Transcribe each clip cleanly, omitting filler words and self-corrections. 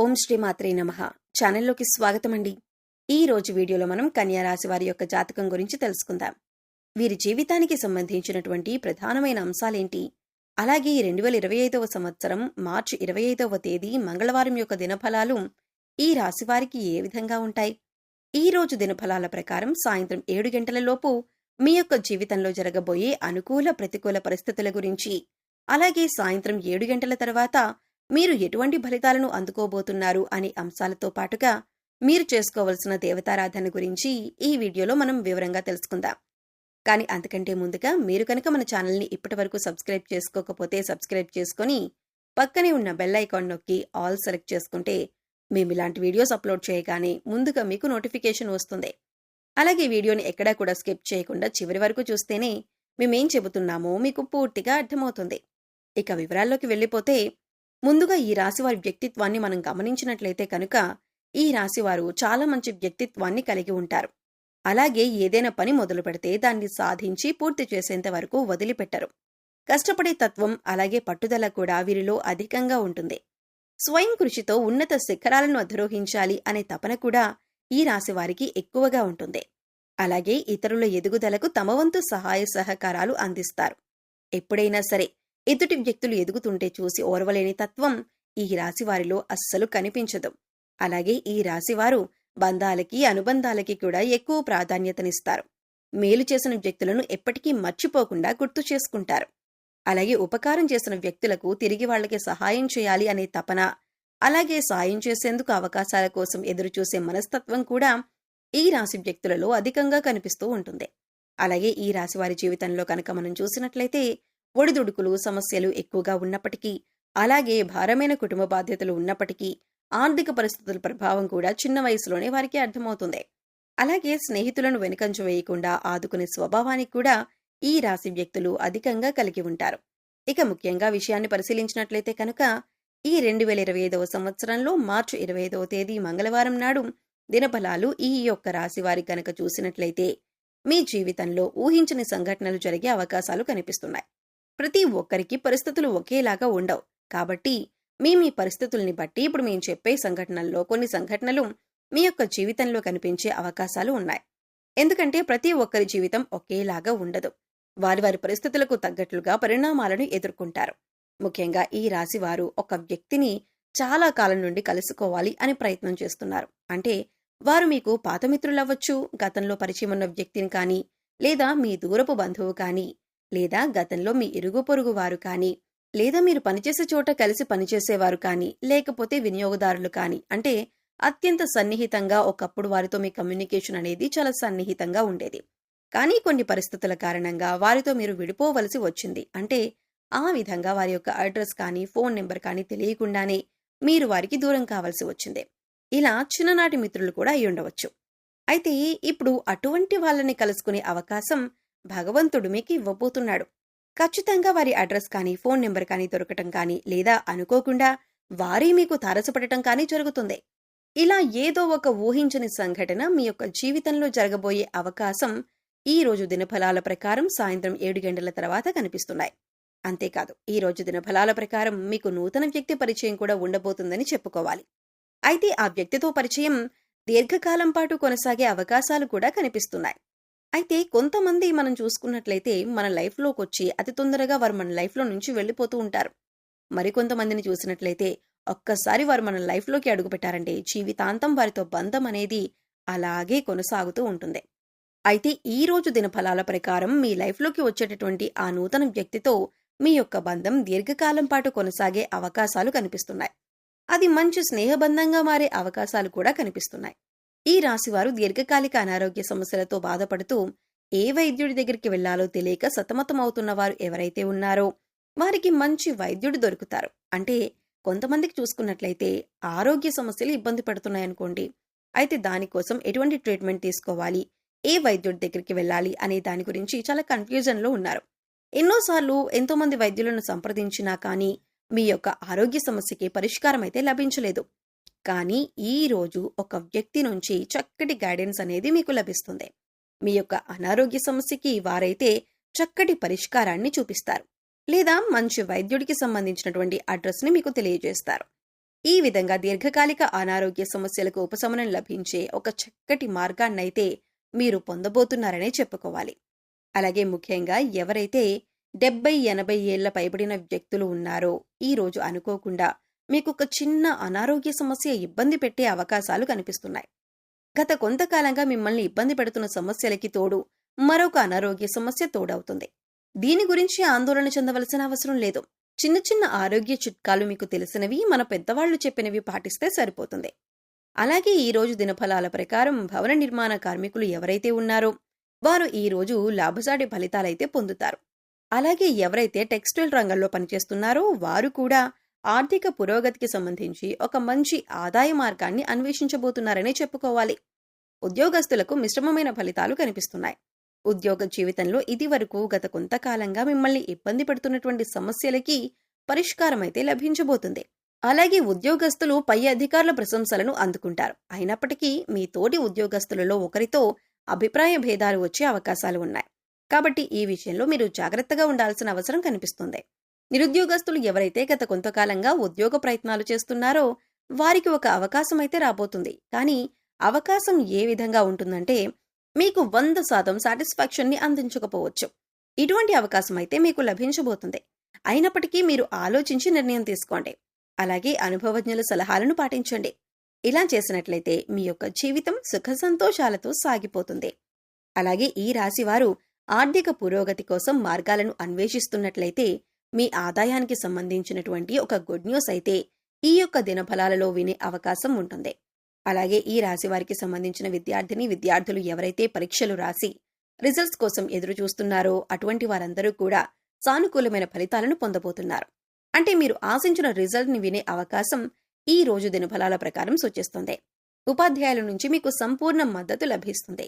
ఓం శ్రీ మాత్రే నమః. ఛానల్లోకి స్వాగతం అండి. ఈ రోజు వీడియోలో మనం కన్యా రాశి వారి యొక్క జాతకం గురించి తెలుసుకుందాం. వీరి జీవితానికి సంబంధించినటువంటి ప్రధానమైన అంశాలేంటి, అలాగే 2025వ సంవత్సరం మార్చి 25వ తేదీ మంగళవారం యొక్క దినఫలాలు ఈ రాశి వారికి ఏ విధంగా ఉంటాయి, ఈ రోజు దినఫలాల ప్రకారం సాయంత్రం 7 గంటల లోపు మీ యొక్క జీవితంలో జరగబోయే అనుకూల ప్రతికూల పరిస్థితుల గురించి, అలాగే సాయంత్రం 7 గంటల తర్వాత మీరు ఎటువంటి ఫలితాలను అందుకోబోతున్నారు అనే అంశాలతో పాటుగా మీరు చేసుకోవలసిన దేవతారాధన గురించి ఈ వీడియోలో మనం వివరంగా తెలుసుకుందాం. కానీ అంతకంటే ముందుగా మీరు కనుక మన ఛానల్ని ఇప్పటివరకు సబ్స్క్రైబ్ చేసుకోకపోతే సబ్స్క్రైబ్ చేసుకొని పక్కనే ఉన్న బెల్ ఐకాన్ నొక్కి ఆల్ సెలెక్ట్ చేసుకుంటే మేము ఇలాంటి వీడియోస్ అప్లోడ్ చేయగానే ముందుగా మీకు నోటిఫికేషన్ వస్తుంది. అలాగే వీడియోని ఎక్కడా కూడా స్కిప్ చేయకుండా చివరి వరకు చూస్తేనే మేమేం చెబుతున్నామో మీకు పూర్తిగా అర్థమవుతుంది. ఇక వివరాల్లోకి వెళ్ళిపోతే, ముందుగా ఈ రాశివారి వ్యక్తిత్వాన్ని మనం గమనించినట్లయితే కనుక ఈ రాశివారు చాలా మంచి వ్యక్తిత్వాన్ని కలిగి ఉంటారు. అలాగే ఏదైనా పని మొదలు పెడితే దాన్ని సాధించి పూర్తి చేసేంత వరకు వదిలిపెట్టరు. కష్టపడే తత్వం అలాగే పట్టుదల కూడా వీరిలో అధికంగా ఉంటుంది. స్వయం కృషితో ఉన్నత శిఖరాలను అధిరోహించాలి అనే తపన కూడా ఈ రాశివారికి ఎక్కువగా ఉంటుంది. అలాగే ఇతరుల ఎదుగుదలకు తమ వంతు సహాయ సహకారాలు అందిస్తారు. ఎప్పుడైనా సరే ఎదుటి వ్యక్తులు ఎదుగుతుంటే చూసి ఓర్వలేని తత్వం ఈ రాశివారిలో అస్సలు కనిపించదు. అలాగే ఈ రాశివారు బంధాలకి అనుబంధాలకి కూడా ఎక్కువ ప్రాధాన్యతనిస్తారు. మేలు చేసిన వ్యక్తులను ఎప్పటికీ మర్చిపోకుండా గుర్తు చేసుకుంటారు. అలాగే ఉపకారం చేసిన వ్యక్తులకు తిరిగి వాళ్ళకి సహాయం చేయాలి అనే తపన, అలాగే సాయం చేసేందుకు అవకాశాల కోసం ఎదురుచూసే మనస్తత్వం కూడా ఈ రాశి వ్యక్తులలో అధికంగా కనిపిస్తూ ఉంటుంది. అలాగే ఈ రాశివారి జీవితంలో కనుక మనం చూసినట్లయితే ఒడిదుడుకులు సమస్యలు ఎక్కువగా ఉన్నప్పటికీ, అలాగే భారమైన కుటుంబ బాధ్యతలు ఉన్నప్పటికీ, ఆర్థిక పరిస్థితుల ప్రభావం కూడా చిన్న వయసులోనే వారికి అర్థమవుతుంది. అలాగే స్నేహితులను వెనుకంజ వేయకుండా ఆదుకునే స్వభావానికి కూడా ఈ రాశి వ్యక్తులు అధికంగా కలిగి ఉంటారు. ఇక ముఖ్యంగా విషయాన్ని పరిశీలించినట్లయితే కనుక ఈ 2025వ సంవత్సరంలో మార్చి 25వ తేదీ మంగళవారం నాడు దినఫలాలు ఈ యొక్క రాశి వారి కనుక చూసినట్లయితే మీ జీవితంలో ఊహించని సంఘటనలు జరిగే అవకాశాలు కనిపిస్తున్నాయి. ప్రతి ఒక్కరికి పరిస్థితులు ఒకేలాగా ఉండవు. కాబట్టి మీ పరిస్థితుల్ని బట్టి ఇప్పుడు మేము చెప్పే సంఘటనల్లో కొన్ని సంఘటనలు మీ యొక్క జీవితంలో కనిపించే అవకాశాలు ఉన్నాయి. ఎందుకంటే ప్రతి ఒక్కరి జీవితం ఒకేలాగా ఉండదు. వారి పరిస్థితులకు తగ్గట్లుగా పరిణామాలను ఎదుర్కొంటారు. ముఖ్యంగా ఈ రాశివారు ఒక వ్యక్తిని చాలా కాలం నుండి కలుసుకోవాలి అని ప్రయత్నం చేస్తున్నారు. అంటే వారు మీకు పాత మిత్రులవ్వచ్చు, గతంలో పరిచయం ఉన్న వ్యక్తిని కానీ, లేదా మీ దూరపు బంధువు కానీ, లేదా గతంలో మీ ఇరుగు పొరుగు వారు కానీ, లేదా మీరు పనిచేసే చోట కలిసి పనిచేసేవారు కానీ, లేకపోతే వినియోగదారులు కానీ, అంటే అత్యంత సన్నిహితంగా ఒకప్పుడు వారితో మీ కమ్యూనికేషన్ అనేది చాలా సన్నిహితంగా ఉండేది. కానీ కొన్ని పరిస్థితుల కారణంగా వారితో మీరు విడిపోవలసి వచ్చింది. అంటే ఆ విధంగా వారి యొక్క అడ్రస్ కానీ ఫోన్ నెంబర్ కానీ తెలియకుండానే మీరు వారికి దూరం కావాల్సి వచ్చింది. ఇలా చిన్ననాటి మిత్రులు కూడా అయి ఉండవచ్చు. అయితే ఇప్పుడు అటువంటి వాళ్ళని కలుసుకునే అవకాశం భగవంతుడు మీకు ఇవ్వబోతున్నాడు. ఖచ్చితంగా వారి అడ్రస్ కానీ ఫోన్ నెంబర్ కానీ దొరకటం కానీ, లేదా అనుకోకుండా వారే మీకు తారసపడటం కానీ జరుగుతుంది. ఇలా ఏదో ఒక ఊహించని సంఘటన మీ యొక్క జీవితంలో జరగబోయే అవకాశం ఈ రోజు దినఫలాల ప్రకారం సాయంత్రం 7 గంటల తర్వాత కనిపిస్తున్నాయి. అంతేకాదు, ఈ రోజు దినఫలాల ప్రకారం మీకు నూతన వ్యక్తి పరిచయం కూడా ఉండబోతుందని చెప్పుకోవాలి. అయితే ఆ వ్యక్తితో పరిచయం దీర్ఘకాలం పాటు కొనసాగే అవకాశాలు కూడా కనిపిస్తున్నాయి. అయితే కొంతమంది మనం చూసుకున్నట్లయితే మన లైఫ్లోకి వచ్చి అతి తొందరగా వారు మన లైఫ్లో నుంచి వెళ్ళిపోతూ ఉంటారు. మరికొంతమందిని చూసినట్లయితే ఒక్కసారి వారు మన లైఫ్లోకి అడుగుపెట్టారంటే జీవితాంతం వారితో బంధం అనేది అలాగే కొనసాగుతూ ఉంటుంది. అయితే ఈ రోజు దినఫలాల ప్రకారం మీ లైఫ్లోకి వచ్చేటటువంటి ఆ నూతన వ్యక్తితో మీ యొక్క బంధం దీర్ఘకాలం పాటు కొనసాగే అవకాశాలు కనిపిస్తున్నాయి. అది మంచి స్నేహబంధంగా మారే అవకాశాలు కూడా కనిపిస్తున్నాయి. ఈ రాశివారు దీర్ఘకాలిక అనారోగ్య సమస్యలతో బాధపడుతూ ఏ వైద్యుడి దగ్గరికి వెళ్లాలో తెలియక సతమతమవుతున్న వారు ఎవరైతే ఉన్నారో వారికి మంచి వైద్యుడు దొరుకుతారు. అంటే కొంతమందికి చూసుకున్నట్లయితే ఆరోగ్య సమస్యలు ఇబ్బంది పెడుతున్నాయనుకోండి. అయితే దానికోసం ఎటువంటి ట్రీట్మెంట్ తీసుకోవాలి, ఏ వైద్యుడి దగ్గరికి వెళ్ళాలి అనే దాని గురించి చాలా కన్ఫ్యూజన్లో ఉన్నారు. ఎన్నోసార్లు ఎంతోమంది వైద్యులను సంప్రదించినా కానీ మీ యొక్క ఆరోగ్య సమస్యకి పరిష్కారం అయితే లభించలేదు. కానీ ఈ రోజు ఒక వ్యక్తి నుంచి చక్కటి గైడెన్స్ అనేది మీకు లభిస్తుంది. మీ యొక్క అనారోగ్య సమస్యకి వారైతే చక్కటి పరిష్కారాన్ని చూపిస్తారు, లేదా మంచి వైద్యుడికి సంబంధించినటువంటి అడ్రస్ని మీకు తెలియజేస్తారు. ఈ విధంగా దీర్ఘకాలిక అనారోగ్య సమస్యలకు ఉపశమనం లభించే ఒక చక్కటి మార్గాన్నైతే మీరు పొందబోతున్నారనే చెప్పుకోవాలి. అలాగే ముఖ్యంగా ఎవరైతే 70-80 ఏళ్ల పైబడిన వ్యక్తులు ఉన్నారో ఈ రోజు అనుకోకుండా మీకొక చిన్న అనారోగ్య సమస్య ఇబ్బంది పెట్టే అవకాశాలు కనిపిస్తున్నాయి. గత కొంతకాలంగా మిమ్మల్ని ఇబ్బంది పెడుతున్న సమస్యలకి తోడు మరొక అనారోగ్య సమస్య తోడవుతుంది. దీని గురించి ఆందోళన చెందవలసిన అవసరం లేదు. చిన్న చిన్న ఆరోగ్య చిట్కాలు మీకు తెలిసినవి మన పెద్దవాళ్లు చెప్పినవి పాటిస్తే సరిపోతుంది. అలాగే ఈ రోజు దినఫలాల ప్రకారం భవన నిర్మాణ కార్మికులు ఎవరైతే ఉన్నారో వారు ఈ రోజు లాభసాటి ఫలితాలైతే పొందుతారు. అలాగే ఎవరైతే టెక్స్టైల్ రంగంలో పనిచేస్తున్నారో వారు కూడా ఆర్థిక పురోగతికి సంబంధించి ఒక మంచి ఆదాయ మార్గాన్ని అన్వేషించబోతున్నారనే చెప్పుకోవాలి. ఉద్యోగస్తులకు మిశ్రమమైన ఫలితాలు కనిపిస్తున్నాయి. ఉద్యోగ జీవితంలో ఇదివరకు గత కొంతకాలంగా మిమ్మల్ని ఇబ్బంది పెడుతున్నటువంటి సమస్యలకి పరిష్కారమైతే లభించబోతుంది. అలాగే ఉద్యోగస్తులు పై అధికారుల ప్రశంసలను అందుకుంటారు. అయినప్పటికీ మీ తోటి ఉద్యోగస్తులలో ఒకరితో అభిప్రాయ భేదాలు వచ్చే అవకాశాలు ఉన్నాయి. కాబట్టి ఈ విషయంలో మీరు జాగ్రత్తగా ఉండాల్సిన అవసరం కనిపిస్తుంది. నిరుద్యోగస్తులు ఎవరైతే గత కొంతకాలంగా ఉద్యోగ ప్రయత్నాలు చేస్తున్నారో వారికి ఒక అవకాశం అయితే రాబోతుంది. కానీ అవకాశం ఏ విధంగా ఉంటుందంటే మీకు 100% సాటిస్ఫాక్షన్ ని అందించకపోవచ్చు. ఇటువంటి అవకాశం అయితే మీకు లభించబోతుంది. అయినప్పటికీ మీరు ఆలోచించి నిర్ణయం తీసుకోండి. అలాగే అనుభవజ్ఞుల సలహాలను పాటించండి. ఇలా చేసినట్లయితే మీ యొక్క జీవితం సుఖ సంతోషాలతో సాగిపోతుంది. అలాగే ఈ రాశివారు ఆర్థిక పురోగతి కోసం మార్గాలను అన్వేషిస్తున్నట్లయితే మీ ఆదాయానికి సంబంధించినటువంటి ఒక గుడ్ న్యూస్ అయితే ఈ యొక్క దినఫలాలలో వినే అవకాశం ఉంటుంది. అలాగే ఈ రాశి వారికి సంబంధించిన విద్యార్థులు ఎవరైతే పరీక్షలు రాసి రిజల్ట్స్ కోసం ఎదురు చూస్తున్నారో అటువంటి వారందరూ కూడా సానుకూలమైన ఫలితాలను పొందబోతున్నారు. అంటే మీరు ఆశించిన రిజల్ట్ ని వినే అవకాశం ఈ రోజు దినఫలాల ప్రకారం సూచిస్తుంది. ఉపాధ్యాయుల నుంచి మీకు సంపూర్ణ మద్దతు లభిస్తుంది.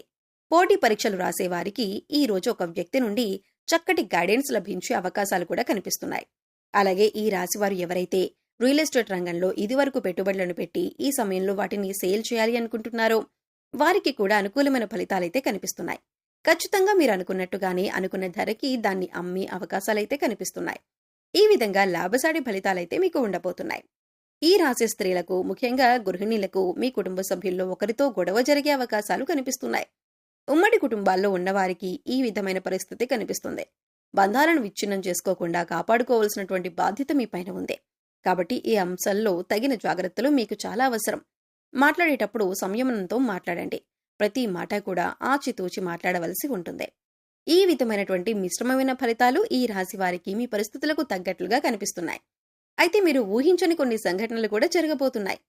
పోటీ పరీక్షలు రాసే వారికి ఈ రోజు ఒక వ్యక్తి నుండి చక్కటి గైడెన్స్ లభించే అవకాశాలు కూడా కనిపిస్తున్నాయి. అలాగే ఈ రాశివారు ఎవరైతే రియల్ ఎస్టేట్ రంగంలో ఇదివరకు పెట్టుబడులను పెట్టి ఈ సమయంలో వాటిని సేల్ చేయాలి అనుకుంటున్నారో వారికి కూడా అనుకూలమైన ఫలితాలైతే కనిపిస్తున్నాయి. ఖచ్చితంగా మీరు అనుకున్నట్టుగానే అనుకున్న ధరకి దాన్ని అమ్మే అవకాశాలైతే కనిపిస్తున్నాయి. ఈ విధంగా లాభసాటి ఫలితాలైతే మీకు ఉండబోతున్నాయి. ఈ రాశి స్త్రీలకు, ముఖ్యంగా గృహిణీలకు మీ కుటుంబ సభ్యుల్లో ఒకరితో గొడవ జరిగే అవకాశాలు కనిపిస్తున్నాయి. ఉమ్మడి కుటుంబాల్లో ఉన్నవారికి ఈ విధమైన పరిస్థితి కనిపిస్తుంది. బంధాలను విచ్ఛిన్నం చేసుకోకుండా కాపాడుకోవాల్సినటువంటి బాధ్యత మీ పైన ఉంది. కాబట్టి ఈ అంశాల్లో తగిన జాగ్రత్తలు మీకు చాలా అవసరం. మాట్లాడేటప్పుడు సంయమనంతో మాట్లాడండి. ప్రతి మాట కూడా ఆచితూచి మాట్లాడవలసి ఉంటుంది. ఈ విధమైనటువంటి మిశ్రమమైన ఫలితాలు ఈ రాశి వారికి మీ పరిస్థితులకు తగ్గట్లుగా కనిపిస్తున్నాయి. అయితే మీరు ఊహించని కొన్ని సంఘటనలు కూడా జరగబోతున్నాయి.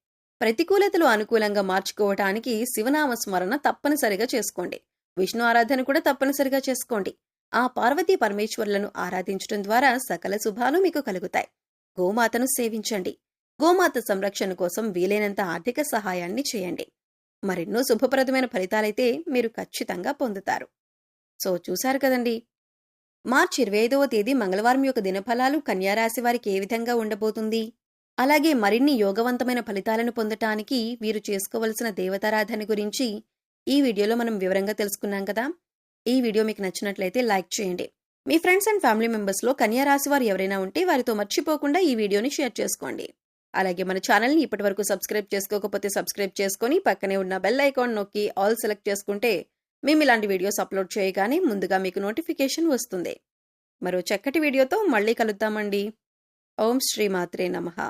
ప్రతికూలతలు అనుకూలంగా మార్చుకోవటానికి శివనామ స్మరణ తప్పనిసరిగా చేసుకోండి. విష్ణు ఆరాధన కూడా తప్పనిసరిగా చేసుకోండి. ఆ పార్వతీ పరమేశ్వరులను ఆరాధించడం ద్వారా సకల శుభాలు మీకు కలుగుతాయి. గోమాతను సేవించండి. గోమాత సంరక్షణ కోసం వీలైనంత ఆర్థిక సహాయాన్ని చేయండి. మరెన్నో శుభప్రదమైన ఫలితాలైతే మీరు ఖచ్చితంగా పొందుతారు. సో చూశారు కదండి, మార్చి 25వ తేదీ మంగళవారం యొక్క దినఫలాలు కన్యారాశి వారికి ఏ విధంగా ఉండబోతుంది, అలాగే మరిన్ని యోగవంతమైన ఫలితాలను పొందటానికి వీరు చేసుకోవలసిన దేవతారాధన గురించి ఈ వీడియోలో మనం వివరంగా తెలుసుకున్నాం కదా. ఈ వీడియో మీకు నచ్చినట్లయితే లైక్ చేయండి. మీ ఫ్రెండ్స్ అండ్ ఫ్యామిలీ మెంబర్స్లో కన్యారాశి వారు ఎవరైనా ఉంటే వారితో మర్చిపోకుండా ఈ వీడియోని షేర్ చేసుకోండి. అలాగే మన ఛానల్ని ఇప్పటివరకు సబ్స్క్రైబ్ చేసుకోకపోతే సబ్స్క్రైబ్ చేసుకొని పక్కనే ఉన్న బెల్ ఐకాన్ నొక్కి ఆల్ సెలెక్ట్ చేసుకుంటే మేము ఇలాంటి వీడియోస్ అప్లోడ్ చేయగానే ముందుగా మీకు నోటిఫికేషన్ వస్తుంది. మరో చక్కటి వీడియోతో మళ్ళీ కలుద్దామండి. ఓం శ్రీ మాత్రే నమః.